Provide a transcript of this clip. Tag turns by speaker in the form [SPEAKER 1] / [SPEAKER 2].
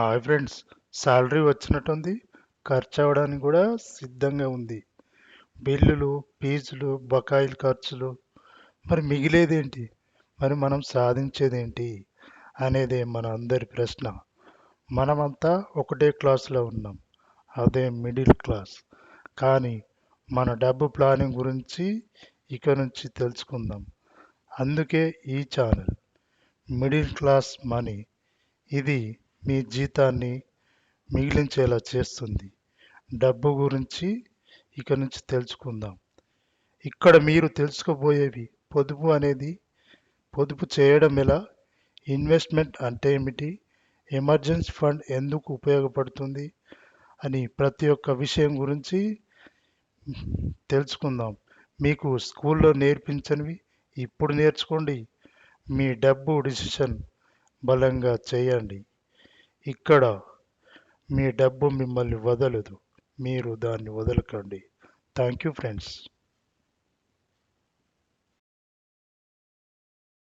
[SPEAKER 1] Hi friends, salary వచ్చినట్టుంది. ఖర్చు అవ్వడానికి కూడా సిద్ధంగా ఉంది. బిల్లులు, ఫీజులు, బకాయిలు ఖర్చులు. మరి మిగిలేదేంటి? మరి మనం సాధించేదేంటి అనేదే మన అందరి ప్రశ్న. మనమంతా ఒకటే క్లాస్లో ఉన్నాం, అదే మిడిల్ క్లాస్. కానీ మన డబ్బు ప్లానింగ్ గురించి ఇక నుంచి తెలుసుకుందాం. అందుకే ఈ ఛానల్ మిడిల్ క్లాస్ మనీ. ఇది మీ జీతాన్ని మిగిలించేలా చేస్తుంది. డబ్బు గురించి ఇక నుంచి తెలుసుకుందాం. ఇక్కడ మీరు తెలుసుకోబోయేవి పొదుపు చేయడం ఎలా, ఇన్వెస్ట్మెంట్ అంటే ఏమిటి, ఎమర్జెన్సీ ఫండ్ ఎందుకు ఉపయోగపడుతుంది అని ప్రతి ఒక్క విషయం గురించి తెలుసుకుందాం. మీకు స్కూల్లో నేర్పించనివి ఇప్పుడు నేర్చుకోండి. మీ డబ్బు డిసిషన్ బలంగా చేయండి. ఇక్కడ మీ డబ్బు మిమ్మల్ని వదలదు, మీరు దాన్ని వదలకండి. Thank you friends.